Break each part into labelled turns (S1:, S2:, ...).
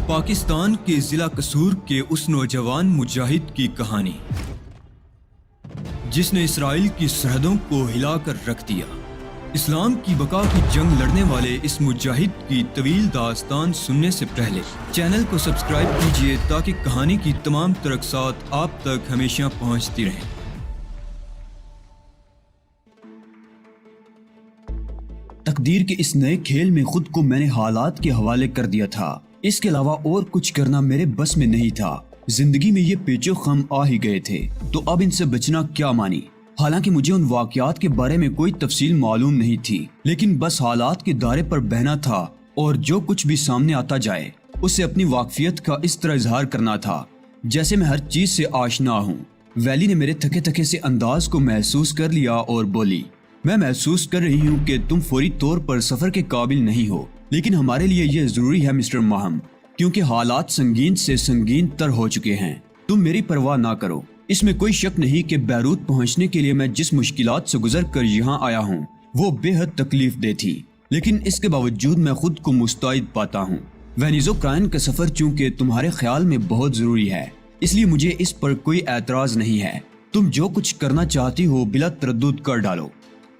S1: پاکستان کے ضلع قصور کے اس نوجوان مجاہد کی کہانی جس نے اسرائیل کی سرحدوں کو ہلا کر رکھ دیا۔ اسلام کی بقا کی جنگ لڑنے والے اس مجاہد کی طویل داستان سننے سے پہلے چینل کو سبسکرائب کیجیے تاکہ کہانی کی تمام ترقصات آپ تک ہمیشہ پہنچتی رہیں۔
S2: تقدیر کے اس نئے کھیل میں خود کو میں نے حالات کے حوالے کر دیا تھا۔ اس کے علاوہ اور کچھ کرنا میرے بس میں نہیں تھا۔ زندگی میں یہ پیچ و خم آ ہی گئے تھے تو اب ان سے بچنا کیا مانی۔ حالانکہ مجھے ان واقعات کے بارے میں کوئی تفصیل معلوم نہیں تھی، لیکن بس حالات کے دائرے پر بہنا تھا اور جو کچھ بھی سامنے آتا جائے اس سے اپنی واقفیت کا اس طرح اظہار کرنا تھا جیسے میں ہر چیز سے آشنا ہوں۔ ویلی نے میرے تھکے تھکے سے انداز کو محسوس کر لیا اور بولی، میں محسوس کر رہی ہوں کہ تم فوری طور پر سفر کے قابل نہیں ہو، لیکن ہمارے لیے یہ ضروری ہے مسٹر ماہم، کیونکہ حالات سنگین سے سنگین تر ہو چکے ہیں۔ تم میری پرواہ نہ کرو۔ اس میں کوئی شک نہیں کہ بیروت پہنچنے کے لیے میں جس مشکلات سے گزر کر یہاں آیا ہوں وہ بے حد تکلیف دہ تھی، لیکن اس کے باوجود میں خود کو مستعد پاتا ہوں۔ وینیز اوکرائن کا سفر چونکہ تمہارے خیال میں بہت ضروری ہے، اس لیے مجھے اس پر کوئی اعتراض نہیں ہے۔ تم جو کچھ کرنا چاہتی ہو بلا تردد کر ڈالو،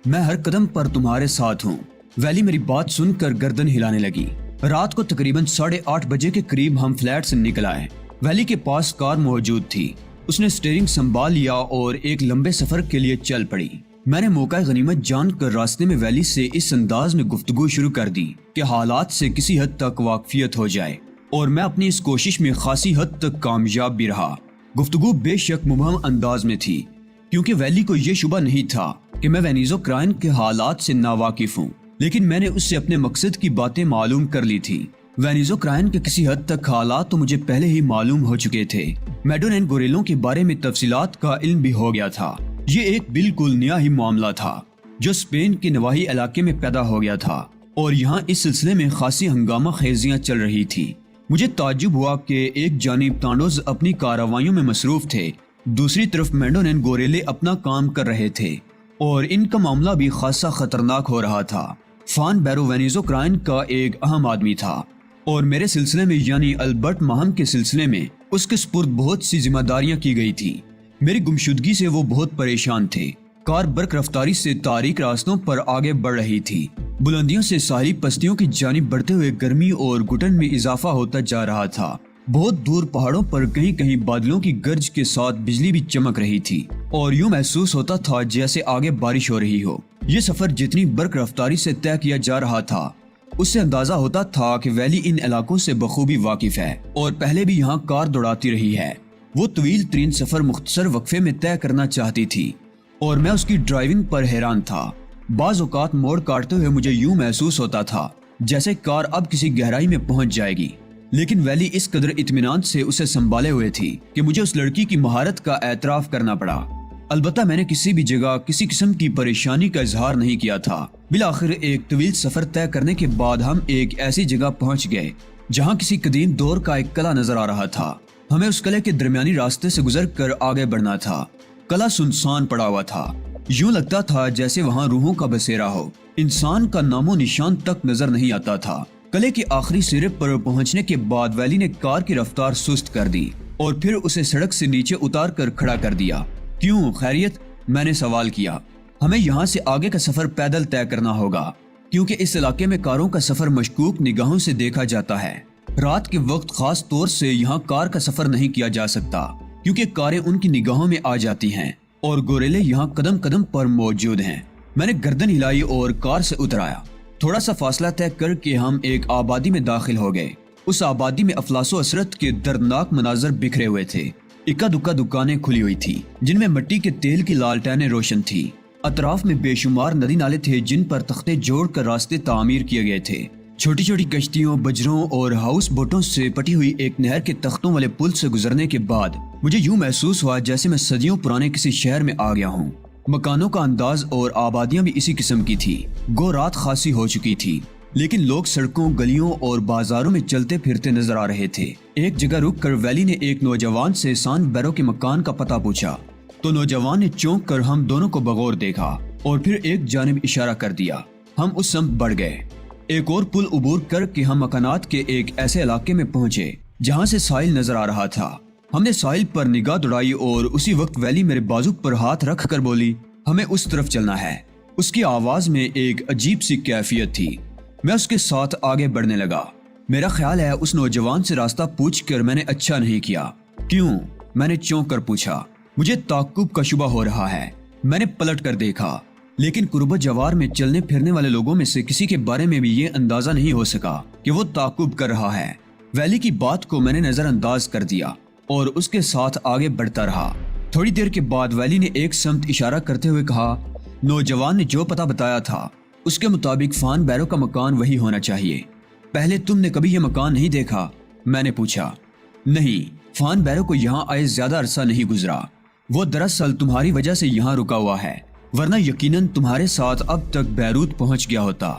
S2: میں ہر قدم پر تمہارے ساتھ ہوں۔ ویلی میری بات سن کر گردن ہلانے لگی۔ رات کو تقریباً 8:30 بجے کے قریب ہم فلیٹ سے نکل آئے۔ ویلی کے پاس کار موجود تھی، اس نے سٹیئرنگ سنبھال لیا اور ایک لمبے سفر کے لیے چل پڑی۔ میں نے موقع غنیمت جان کر راستے میں ویلی سے اس انداز میں گفتگو شروع کر دی کہ حالات سے کسی حد تک واقفیت ہو جائے، اور میں اپنی اس کوشش میں خاصی حد تک کامیاب بھی رہا۔ گفتگو بے شک مبہم انداز میں تھی، کیونکہ ویلی کو یہ شبہ نہیں تھا کہ میں وینیز اوکرائن کے حالات سے ناواقف ہوں، لیکن میں نے اس سے اپنے مقصد کی باتیں معلوم کر لی تھی۔ وینیز اوکرائن کے کسی حد تک حالات تو مجھے پہلے ہی معلوم ہو چکے تھے۔ میڈون اینڈ گوریلوں کے بارے میں تفصیلات کا علم بھی ہو گیا تھا۔ یہ ایک بالکل نیا ہی معاملہ تھا جو اسپین کے نواحی علاقے میں پیدا ہو گیا تھا، اور یہاں اس سلسلے میں خاصی ہنگامہ خیزیاں چل رہی تھی۔ مجھے تعجب ہوا کہ ایک جانب تانڈوز اپنی کارروائیوں میں مصروف تھے، دوسری طرف میڈون اینڈ گوریلے اپنا کام کر رہے تھے، اور ان کا معاملہ بھی خاصا خطرناک ہو رہا تھا۔ فان بیرو وینیز اوکرائن کا ایک اہم آدمی تھا، اور میرے سلسلے میں یعنی البرٹ ماہم کے سلسلے میں اس کے سپرد بہت سی ذمہ داریاں کی گئی تھی۔ میری گمشدگی سے وہ بہت پریشان تھے۔ کار برق رفتاری سے تاریک راستوں پر آگے بڑھ رہی تھی، بلندیوں سے ساحلی پستیوں کی جانب بڑھتے ہوئے گرمی اور گھٹن میں اضافہ ہوتا جا رہا تھا۔ بہت دور پہاڑوں پر کہیں کہیں بادلوں کی گرج کے ساتھ بجلی بھی چمک رہی تھی، اور یوں محسوس ہوتا تھا جیسے آگے بارش ہو رہی ہو۔ یہ سفر جتنی برق رفتاری سے طے کیا جا رہا تھا، اس سے اندازہ ہوتا تھا کہ ویلی ان علاقوں سے بخوبی واقف ہے اور پہلے بھی یہاں کار دوڑاتی رہی ہے۔ وہ طویل ترین سفر مختصر وقفے میں طے کرنا چاہتی تھی، اور میں اس کی ڈرائیونگ پر حیران تھا۔ بعض اوقات موڑ کاٹتے ہوئے مجھے یوں محسوس ہوتا تھا جیسے کار اب کسی گہرائی میں پہنچ جائے گی، لیکن ویلی اس قدر اطمینان سے اسے سنبھالے ہوئے تھی کہ مجھے اس لڑکی کی مہارت کا اعتراف کرنا پڑا۔ البتہ میں نے کسی بھی جگہ کسی قسم کی پریشانی کا اظہار نہیں کیا تھا۔ بالآخر ایک طویل سفر طے کرنے کے بعد ہم ایک ایسی جگہ پہنچ گئے جہاں کسی قدیم دور کا ایک قلعہ نظر آ رہا تھا۔ ہمیں اس قلعے کے درمیانی راستے سے گزر کر آگے بڑھنا تھا۔ قلعہ سنسان پڑا ہوا تھا، یوں لگتا تھا جیسے وہاں روحوں کا بسیرا ہو۔ انسان کا نام و نشان تک نظر نہیں آتا تھا۔ قلعے کے آخری سرے پر پہنچنے کے بعد ویلی نے کار کی رفتار سست کر دی اور پھر اسے سڑک سے نیچے اتار کر کھڑا کر دیا۔ کیوں خیریت؟ میں نے سوال کیا۔ ہمیں یہاں سے آگے کا سفر پیدل طے کرنا ہوگا، کیونکہ اس علاقے میں کاروں کا سفر مشکوک نگاہوں سے دیکھا جاتا ہے۔ رات کے وقت خاص طور سے یہاں کار کا سفر نہیں کیا جا سکتا، کیونکہ کاریں ان کی نگاہوں میں آ جاتی ہیں، اور گوریلے یہاں قدم قدم پر موجود ہیں۔ میں نے گردن ہلائی اور کار سے اتر آیا۔ تھوڑا سا فاصلہ طے کر کے ہم ایک آبادی میں داخل ہو گئے۔ اس آبادی میں افلاس و عثرت کے دردناک مناظر بکھرے ہوئے تھے۔ اکا دکا دکانیں کھلی ہوئی تھی جن میں مٹی کے تیل کی لالٹینیں روشن تھی۔ اطراف میں بے شمار ندی نالے تھے جن پر تختے جوڑ کر راستے تعمیر کیے گئے تھے۔ چھوٹی چھوٹی کشتیوں، بجروں اور ہاؤس بوٹوں سے پٹی ہوئی ایک نہر کے تختوں والے پل سے گزرنے کے بعد مجھے یوں محسوس ہوا جیسے میں صدیوں پرانے کسی شہر میں آ گیا ہوں۔ مکانوں کا انداز اور آبادیاں بھی اسی قسم کی تھی۔ گو رات خاصی ہو چکی تھی، لیکن لوگ سڑکوں، گلیوں اور بازاروں میں چلتے پھرتے نظر آ رہے تھے۔ ایک جگہ رک کر ویلی نے ایک نوجوان سے سان بیرو کے مکان کا پتہ پوچھا تو نوجوان نے چونک کر ہم دونوں کو بغور دیکھا اور پھر ایک جانب اشارہ کر دیا۔ ہم اس سمت بڑھ گئے۔ ایک اور پل عبور کر کے ہم مکانات کے ایک ایسے علاقے میں پہنچے جہاں سے ساحل نظر آ رہا تھا۔ ہم نے ساحل پر نگاہ دوڑائی اور اسی وقت ویلی میرے بازو پر ہاتھ رکھ کر بولی، ہمیں اس طرف چلنا ہے۔ اس کی آواز میں ایک عجیب سی کیفیت تھی۔ میں اس کے ساتھ آگے بڑھنے لگا۔ میرا خیال ہے اس نوجوان سے راستہ پوچھ کر میں نے اچھا نہیں کیا۔ کیوں؟ میں نے چونک کر پوچھا۔ مجھے تعقب کا شبہ ہو رہا ہے۔ میں نے پلٹ کر دیکھا، لیکن قرب جوار میں چلنے پھرنے والے لوگوں میں سے کسی کے بارے میں بھی یہ اندازہ نہیں ہو سکا کہ وہ تعقب کر رہا ہے۔ ویلی کی بات کو میں نے نظر انداز کر دیا اور اس کے ساتھ آگے بڑھتا رہا۔ تھوڑی دیر کے بعد ویلی نے ایک سمت اشارہ کرتے ہوئے کہا، نوجوان نے جو پتہ بتایا تھا اس کے مطابق فان بیرو کا مکان وہی ہونا چاہیے۔ پہلے تم نے کبھی یہ مکان نہیں دیکھا؟ میں نے پوچھا۔ نہیں، فان بیرو کو یہاں آئے زیادہ عرصہ نہیں گزرا۔ وہ دراصل تمہاری وجہ سے یہاں رکا ہوا ہے، ورنہ یقیناً تمہارے ساتھ اب تک بیروت پہنچ گیا ہوتا۔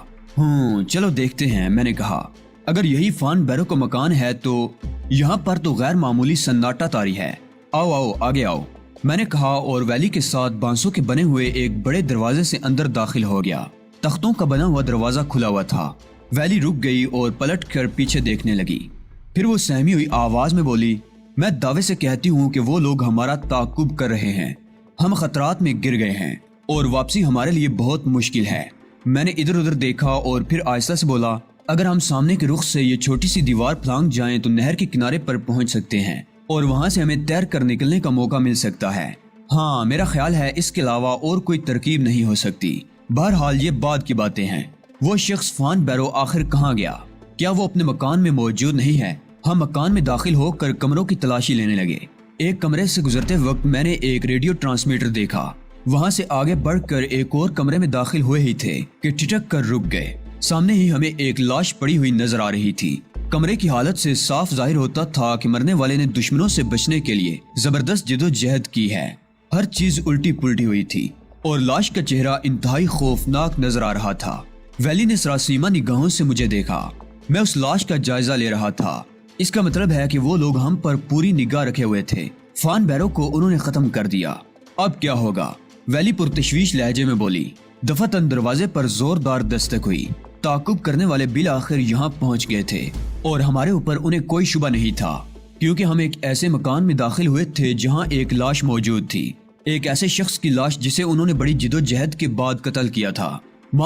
S2: چلو دیکھتے ہیں، میں نے کہا۔ اگر یہی فان بیرو کا مکان ہے تو یہاں پر تو غیر معمولی سناٹا طاری ہے۔ آؤ آؤ آگے آؤ، میں نے کہا اور ویلی کے ساتھ بانسوں کے بنے ہوئے ایک بڑے دروازے سے اندر داخل ہو گیا۔ تختوں کا بنا ہوا دروازہ کھلا ہوا تھا۔ ویلی رک گئی اور پلٹ کر پیچھے دیکھنے لگی۔ پھر وہ سہمی ہوئی آواز میں بولی، میں دعوے سے کہتی ہوں کہ وہ لوگ ہمارا تعقب کر رہے ہیں۔ ہم خطرات میں گر گئے ہیں اور واپسی ہمارے لیے بہت مشکل ہے۔ میں نے ادھر ادھر دیکھا اور پھر آہستہ سے بولا، اگر ہم سامنے کے رخ سے یہ چھوٹی سی دیوار پھلانگ جائیں تو نہر کے کنارے پر پہنچ سکتے ہیں اور وہاں سے ہمیں تیر کر نکلنے کا موقع مل سکتا ہے۔ ہاں، میرا خیال ہے اس کے علاوہ اور کوئی ترکیب نہیں ہو سکتی۔ بہرحال یہ بعد کی باتیں ہیں۔ وہ شخص فان بیرو آخر کہاں گیا؟ کیا وہ اپنے مکان میں موجود نہیں ہے؟ ہم مکان میں داخل ہو کر کمروں کی تلاشی لینے لگے۔ ایک کمرے سے گزرتے وقت میں نے ایک ریڈیو ٹرانسمیٹر دیکھا۔ وہاں سے آگے بڑھ کر ایک اور کمرے میں داخل ہوئے ہی تھے کہ ٹھٹک کر رک گئے۔ سامنے ہی ہمیں ایک لاش پڑی ہوئی نظر آ رہی تھی۔ کمرے کی حالت سے صاف ظاہر ہوتا تھا کہ مرنے والے نے دشمنوں سے بچنے کے لیے زبردست جدوجہد کی ہے۔ ہر چیز الٹی پلٹی ہوئی تھی اور لاش کا چہرہ انتہائی خوفناک نظر آ رہا تھا۔ ویلی نے سراسیمہ نگاہوں سے مجھے دیکھا۔ میں اس لاش کا جائزہ لے رہا تھا۔ اس کا مطلب ہے کہ وہ لوگ ہم پر پوری نگاہ رکھے ہوئے تھے۔ فان بیرو کو انہوں نے ختم کر دیا۔ اب کیا ہوگا؟ ویلی پرتشویش لہجے میں بولی۔ دفعتاً دروازے پر زوردار دستک ہوئی۔ تعقب کرنے والے بالآخر یہاں پہنچ گئے تھے اور ہمارے اوپر انہیں کوئی شبہ نہیں تھا، کیونکہ ہم ایک ایسے مکان میں داخل ہوئے تھے جہاں ایک لاش موجود تھی، ایک ایسے شخص کی لاش جسے انہوں نے بڑی جدوجہد کے بعد قتل کیا تھا۔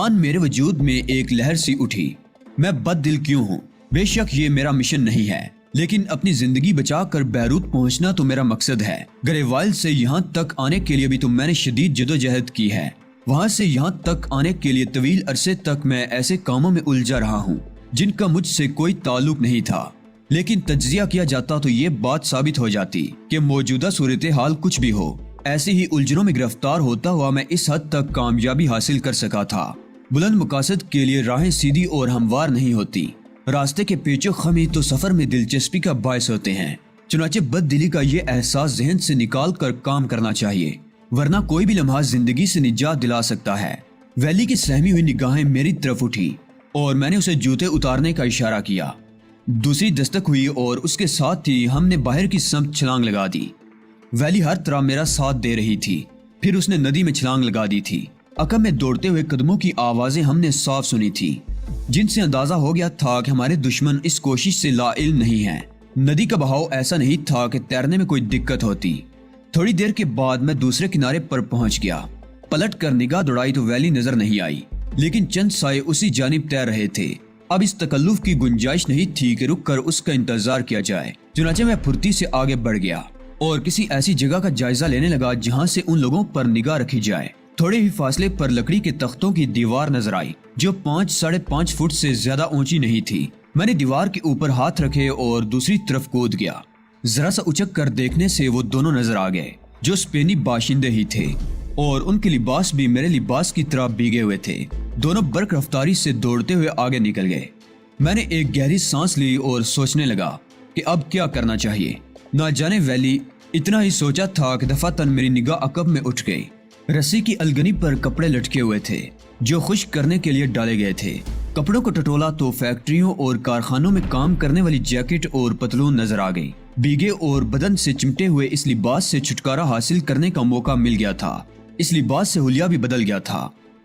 S2: میرے وجود میں ایک لہر سی اٹھی۔ میں بد دل کیوں ہوں؟ بے شک یہ میرا مشن نہیں ہے، لیکن اپنی زندگی بچا کر بیروت پہنچنا تو میرا مقصد ہے۔ گریوائل سے یہاں تک آنے کے لیے بھی تو میں نے شدید جدوجہد کی ہے۔ وہاں سے یہاں تک آنے کے لیے طویل عرصے تک میں ایسے کاموں میں الجھا رہا ہوں جن کا مجھ سے کوئی تعلق نہیں تھا، لیکن تجزیہ کیا جاتا تو یہ بات ثابت ہو جاتی کہ موجودہ صورتحال کچھ بھی ہو، ایسے ہی الجھنوں میں گرفتار ہوتا ہوا میں اس حد تک کامیابی حاصل کر سکا تھا۔ بلند مقاصد کے لیے راہیں سیدھی اور ہموار نہیں ہوتی، راستے کے پیچ و خم ہی تو سفر میں دلچسپی کا باعث ہوتے ہیں۔ چنانچہ بد دلی کا یہ احساس ذہن سے نکال کر کام کرنا چاہیے، ورنہ کوئی بھی لمحہ زندگی سے نجات دلا سکتا ہے۔ ویلی کی سہمی ہوئی نگاہیں میری طرف اٹھی اور میں نے اسے جوتے اتارنے کا اشارہ کیا۔ دوسری دستک ہوئی اور اس کے ساتھ ہی ہم نے باہر کی سمت چھلانگ لگا دی۔ ویلی ہر طرح میرا ساتھ دے رہی تھی۔ پھر اس نے ندی میں چھلانگ لگا دی تھی۔ عقب میں دوڑتے ہوئے قدموں کی آوازیں ہم نے صاف سنی تھی، جن سے اندازہ ہو گیا تھا کہ ہمارے دشمن اس کوشش سے لا علم نہیں ہیں۔ ندی کا بہاؤ ایسا نہیں تھا کہ تیرنے میں کوئی دقت ہوتی۔ تھوڑی دیر کے بعد میں دوسرے کنارے پر پہنچ گیا۔ پلٹ کر نگاہ دوڑائی تو ویلی نظر نہیں آئی، لیکن چند سائے اسی جانب تیر رہے تھے۔ اب اس تکلف کی گنجائش نہیں تھی کہ رک کر اس کا انتظار کیا جائے، چنانچہ میں پھرتی سے آگے بڑھ گیا اور کسی ایسی جگہ کا جائزہ لینے لگا جہاں سے ان لوگوں پر نگاہ رکھی جائے۔ تھوڑے ہی فاصلے پر لکڑی کے تختوں کی دیوار نظر آئی جو 5-5.5 فٹ سے زیادہ اونچی نہیں تھی۔ میں نے دیوار کے اوپر ہاتھ رکھے اور دوسری طرف کود گیا۔ ذرا سا اچک کر دیکھنے سے وہ دونوں نظر آ گئے جو اسپینی باشندے ہی تھے، اور ان کے لباس بھی میرے لباس کی طرح بھیگے ہوئے تھے۔ دونوں برق رفتاری سے دوڑتے ہوئے آگے نکل گئے۔ میں نے ایک گہری سانس لی اور سوچنے لگا کہ اب کیا کرنا چاہیے۔ نہ جانے ویلی اتنا ہی سوچا تھا کہ دفعتاً میری نگاہ عقب میں اٹھ گئی۔ رسی کی الگنی پر کپڑے لٹکے ہوئے تھے جو خشک کرنے کے لیے ڈالے گئے تھے۔ کپڑوں کو ٹٹولا تو فیکٹریوں اور کارخانوں میں کام کرنے والی جیکٹ اور پتلون نظر آ گئی۔ بھیگے اور بدن سے چمٹے ہوئے اس لباس سے چھٹکارا حاصل کرنے کا موقع مل گیا تھا۔ اس لباس سے حلیہ بھی بدل گیا تھا۔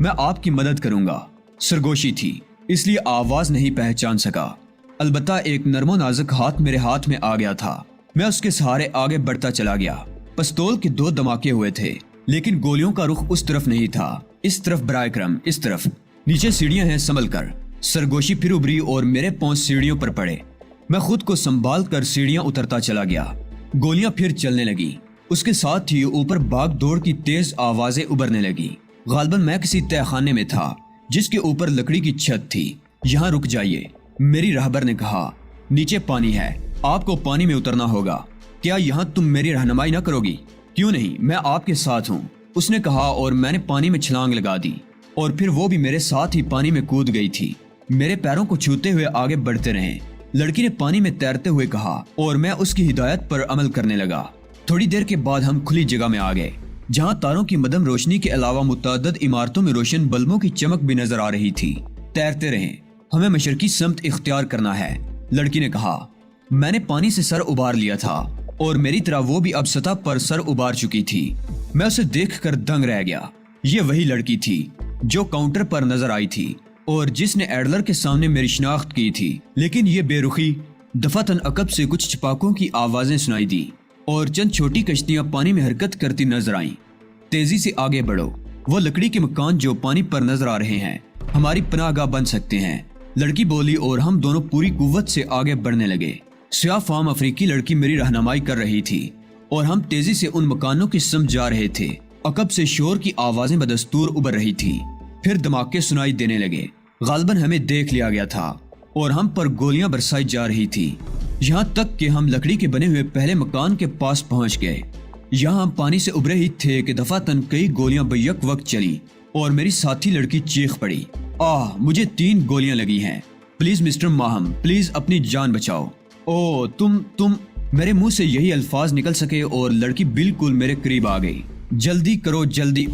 S2: میں آپ کی مدد کروں گا۔ سرگوشی تھی اس لیے آواز نہیں پہچان سکا، البتہ ایک نرم و نازک ہاتھ میرے ہاتھ میں آ گیا تھا۔ میں اس کے سہارے آگے بڑھتا چلا گیا۔ پستول کے 2 دھماکے ہوئے تھے لیکن گولیوں کا رخ اس طرف نہیں تھا، اس طرف برائے کرم، اس طرف۔ نیچے سیڑھیاں ہیں، سنبھل کر۔ سرگوشی پھر ابھری اور میرے پاؤں سیڑھیوں پر پڑے۔ میں خود کو سنبھال کر سیڑھیاں اترتا چلا گیا۔ گولیاں پھر چلنے لگی، اس کے ساتھ ہی اوپر بھاگ دوڑ کی تیز آوازیں ابھرنے لگی۔ غالباً میں کسی تہہ خانے میں تھا جس کے اوپر لکڑی کی چھت تھی۔ یہاں رک جائیے، میری راہبر نے کہا۔ نیچے پانی ہے، آپ کو پانی میں اترنا ہوگا۔ کیا یہاں تم میری رہنمائی نہ کرو گی؟ کیوں نہیں، میں آپ کے ساتھ ہوں، اس نے کہا اور میں نے پانی میں چھلانگ لگا دی اور پھر وہ بھی میرے ساتھ ہی پانی میں کود گئی تھی۔ میرے پیروں کو چھوتے ہوئے آگے بڑھتے رہیں، لڑکی نے پانی میں تیرتے ہوئے کہا اور میں اس کی ہدایت پر عمل کرنے لگا۔ تھوڑی دیر کے بعد ہم کھلی جگہ میں آ گئے جہاں تاروں کی مدھم روشنی کے علاوہ متعدد عمارتوں میں روشن بلبوں کی چمک بھی نظر آ رہی تھی۔ تیرتے رہیں، ہمیں مشرقی سمت اختیار کرنا ہے، لڑکی نے کہا۔ میں نے پانی سے سر ابھار لیا تھا اور میری طرح وہ بھی اب سطح پر سر ابھار چکی تھی۔ میں اسے دیکھ کر دنگ رہ گیا۔ یہ وہی لڑکی تھی جو کاؤنٹر پر نظر آئی تھی اور جس نے ایڈلر کے سامنے میری شناخت کی تھی، لیکن یہ بے رخی دفعتاً عقب سے کچھ چھپاکوں کی آوازیں سنائی دی اور چند چھوٹی کشتیاں پانی میں حرکت کرتی نظر آئیں۔ تیزی سے آگے بڑھو، وہ لکڑی کے مکان جو پانی پر نظر آ رہے ہیں ہماری پناہ گاہ بن سکتے ہیں، لڑکی بولی اور ہم دونوں پوری قوت سے آگے بڑھنے لگے۔ سیاہ فام افریقی لڑکی میری رہنمائی کر رہی تھی اور ہم تیزی سے ان مکانوں کی سمت جا رہے تھے۔ عقب سے شور کی آوازیں بدستور ابھر رہی تھی، پھر دھماکے سنائی دینے لگے۔ غالباً ہمیں دیکھ لیا گیا تھا اور ہم پر گولیاں برسائی جا رہی تھی، یہاں تک کہ ہم لکڑی کے بنے ہوئے پہلے مکان کے پاس پہنچ گئے۔ یہاں ہم پانی سے ابھرے ہی تھے کہ دفعتاً کئی گولیاں بیک وقت چلی اور میری ساتھی لڑکی چیخ پڑی، مجھے 3 گولیاں لگی ہیں، پلیز مسٹر ماہم، پلیز اپنی جان بچاؤ۔ تم میرے منہ سے یہی الفاظ نکل سکے اور لڑکی بالکل میرے قریب آ گئی۔ جلدی کرو جلدی۔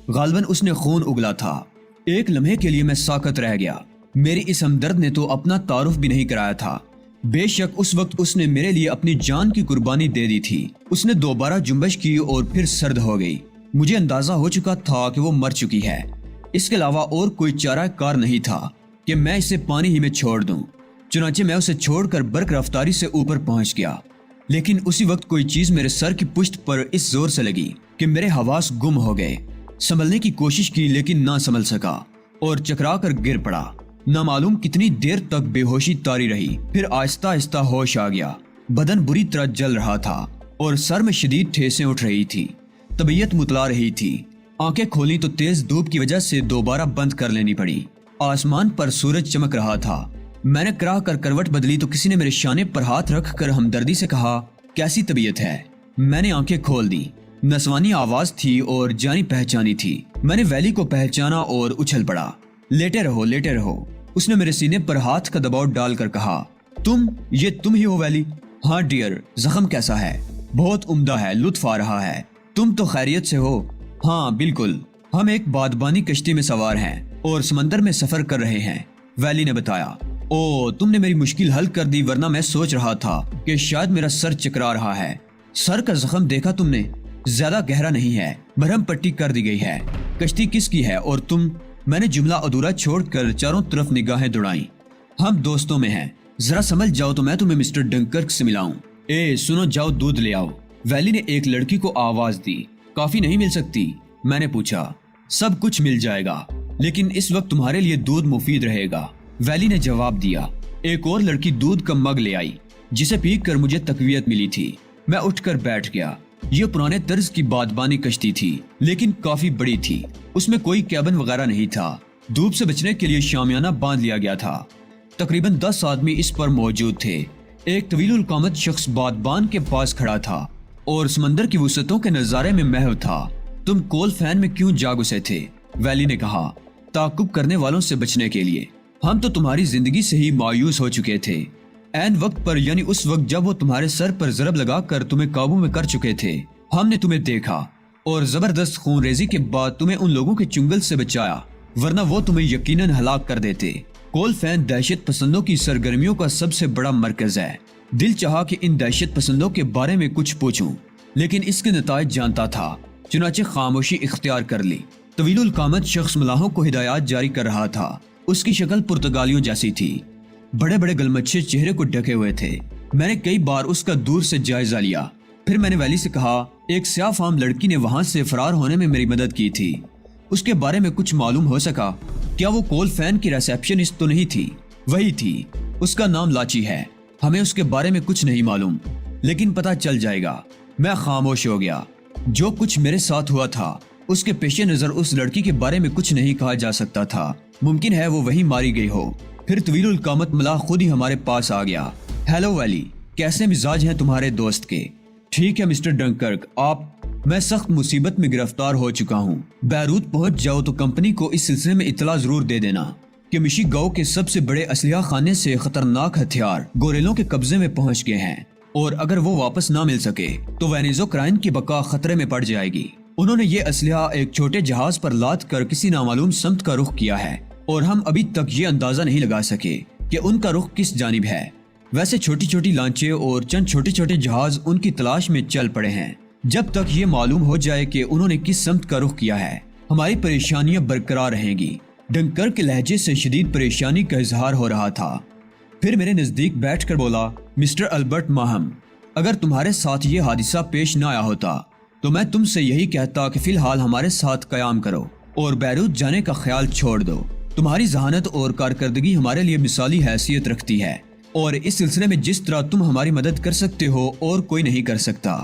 S2: غالباً اس نے خون اگلا تھا۔ ایک لمحے کے لیے میں ساکت رہ گیا۔ میری اس ہمدرد نے تو اپنا تعارف بھی نہیں کرایا تھا۔ بے شک اس وقت اس نے میرے لیے اپنی جان کی قربانی دے دی تھی۔ اس نے دوبارہ جنبش کی اور پھر سرد ہو گئی۔ مجھے اندازہ ہو چکا تھا کہ وہ مر چکی ہے، اس کے علاوہ اور کوئی چارہ کار نہیں تھا کہ میں اسے پانی ہی میں چھوڑ دوں۔ چنانچہ میں اسے چھوڑ کر برق رفتاری سے اوپر پہنچ گیا، لیکن اسی وقت کوئی چیز میرے سر کی پشت پر اس زور سے لگی کہ میرے حواس گم ہو گئے۔ سنبھلنے کی کوشش کی لیکن نہ سنبھل سکا اور چکرا کر گر پڑا۔ نامعلوم کتنی دیر تک بے ہوشی طاری رہی، پھر آہستہ آہستہ ہوش آ گیا۔ بدن بری طرح جل رہا تھا اور سر میں شدید ٹھیسیں اٹھ رہی تھی۔ طبیعت متلا رہی تھی۔ آنکھیں کھولی تو تیز دھوپ کی وجہ سے دوبارہ بند کر لینی پڑی۔ آسمان پر سورج چمک رہا تھا۔ میں نے کراہ کر کروٹ بدلی تو کسی نے میرے شانے پر ہاتھ رکھ کر ہمدردی سے کہا، کیسی طبیعت ہے؟ میں نے آنکھیں کھول دی۔ نسوانی آواز تھی اور جانی پہچانی تھی۔ میں نے ویلی کو پہچانا اور اچھل پڑا۔ لیٹے رہو لیٹے رہو، اس نے میرے سینے پر ہاتھ کا دباؤ ڈال کر کہا۔ یہ تم ہی ہو ویلی؟ ہاں ڈیئر، زخم کیسا ہے؟ بہت عمدہ ہے، لطف آ رہا ہے۔ تم تو خیریت سے ہو؟ ہاں بالکل، ہم ایک بادبانی کشتی میں سوار ہیں اور سمندر میں سفر کر رہے ہیں، ویلی نے بتایا۔ تم نے میری مشکل حل کر دی، ورنہ میں سوچ رہا تھا کہ شاید میرا سر چکرا رہا ہے۔ سر کا زخم دیکھا تم نے؟ زیادہ گہرا نہیں ہے، مرہم پٹی کر دی گئی ہے۔ کشتی کس کی ہے اور تم؟ میں نے جملہ ادھورا چھوڑ کر چاروں طرف نگاہیں دوڑائیں۔ ہم دوستوں میں ہیں، ذرا سمجھ جاؤ تو میں تمہیں مسٹر ڈنکرک سے ملاؤں۔ سنو، جاؤ دودھ لے آؤ، ویلی نے ایک لڑکی کو آواز دی۔ کافی نہیں مل سکتی؟ میں نے پوچھا۔ سب کچھ مل جائے گا، لیکن اس وقت تمہارے لیے دودھ مفید رہے گا، ویلی نے جواب دیا۔ ایک اور لڑکی دودھ کا مگ لے آئی جسے پی کر مجھے تقویت ملی تھی۔ میں اٹھ کر بیٹھ گیا۔ یہ پرانے طرز کی بادبانی کشتی تھی لیکن کافی بڑی تھی۔ اس میں کوئی کیبن وغیرہ نہیں تھا۔ دھوپ سے بچنے کے لیے شامیانہ باندھ لیا گیا تھا۔ تقریباً 10 آدمی اس پر موجود تھے۔ ایک طویل القامت شخص بادبان کے پاس کھڑا تھا اور سمندر کی وسعتوں کے نظارے میں محو تھا۔ تم کول فین میں کیوں جا گھسے تھے؟ ویلی نے کہا۔ تعقب کرنے والوں سے بچنے کے لیے۔ ہم تو تمہاری زندگی سے ہی مایوس ہو چکے تھے۔ عین وقت پر، یعنی اس وقت جب وہ تمہارے سر پر ضرب لگا کر تمہیں قابو میں کر چکے تھے، ہم نے تمہیں دیکھا اور زبردست خون ریزی کے بعد تمہیں ان لوگوں کے چنگل سے بچایا، ورنہ وہ تمہیں یقیناً ہلاک کر دیتے۔ کول فین دہشت پسندوں کی سرگرمیوں کا سب سے بڑا مرکز ہے۔ دل چاہا کہ ان دہشت پسندوں کے بارے میں کچھ پوچھوں، لیکن اس کے نتائج جانتا تھا، چنانچہ خاموشی اختیار کر لی۔ طویل القامت شخص ملاحوں کو ہدایات جاری کر رہا تھا۔ اس کی شکل پرتگالیوں جیسی تھی، بڑے بڑے گلمچے چہرے کو ڈھکے ہوئے تھے۔ میں نے کئی بار اس کا دور سے جائزہ لیا، پھر میں نے ویلی سے کہا ایک سیاہ فام لڑکی نے وہاں سے فرار ہونے میں میری مدد کی تھی، اس کے بارے میں کچھ معلوم ہو سکا؟ کیا وہ کول فین کی ریسیپشنسٹ تو نہیں تھی؟ وہی تھی، اس کا نام لاچی ہے، ہمیں اس کے بارے میں کچھ نہیں معلوم، لیکن پتہ چل جائے گا۔ میں خاموش ہو گیا۔ جو کچھ میرے ساتھ ہوا تھا اس کے پیش نظر اس لڑکی کے بارے میں کچھ نہیں کہا جا سکتا تھا، ممکن ہے وہ وہیں ماری گئی ہو۔ پھر طویل القامت ملاح خود ہی ہمارے پاس آ گیا۔ ہیلو ویلی، کیسے مزاج ہیں تمہارے دوست کے؟ ٹھیک ہے مسٹر ڈنکرک، میں سخت مصیبت میں گرفتار ہو چکا ہوں۔ بیروت پہنچ جاؤ تو کمپنی کو اس سلسلے میں اطلاع ضرور دے دینا کہ مشی گاؤ کے سب سے بڑے اسلحہ خانے سے خطرناک ہتھیار گوریلوں کے قبضے میں پہنچ گئے ہیں، اور اگر وہ واپس نہ مل سکے تو وینیزو کرائن کی بقا خطرے میں پڑ جائے گی۔ انہوں نے یہ اسلحہ ایک چھوٹے جہاز پر لاد کر کسی نامعلوم سمت کا رخ کیا ہے، اور ہم ابھی تک یہ اندازہ نہیں لگا سکے کہ ان کا رخ کس جانب ہے۔ ویسے چھوٹی چھوٹی لانچیں اور چند چھوٹے چھوٹے جہاز ان کی تلاش میں چل پڑے ہیں۔ جب تک یہ معلوم ہو جائے کہ انہوں نے کس سمت کا رخ کیا ہے، ہماری پریشانیاں برقرار رہیں گی۔ ڈنکرک کے لہجے سے شدید پریشانی کا اظہار ہو رہا تھا۔ پھر میرے نزدیک بیٹھ کر بولا، مسٹر البرٹ ماہم، اگر تمہارے ساتھ یہ حادثہ پیش نہ آیا ہوتا تو میں تم سے یہی کہتا کہ فی الحال ہمارے ساتھ قیام کرو اور بیروت جانے کا خیال چھوڑ دو۔ تمہاری ذہانت اور کارکردگی ہمارے لیے مثالی حیثیت رکھتی ہے، اور اس سلسلے میں جس طرح تم ہماری مدد کر سکتے ہو اور کوئی نہیں کر سکتا۔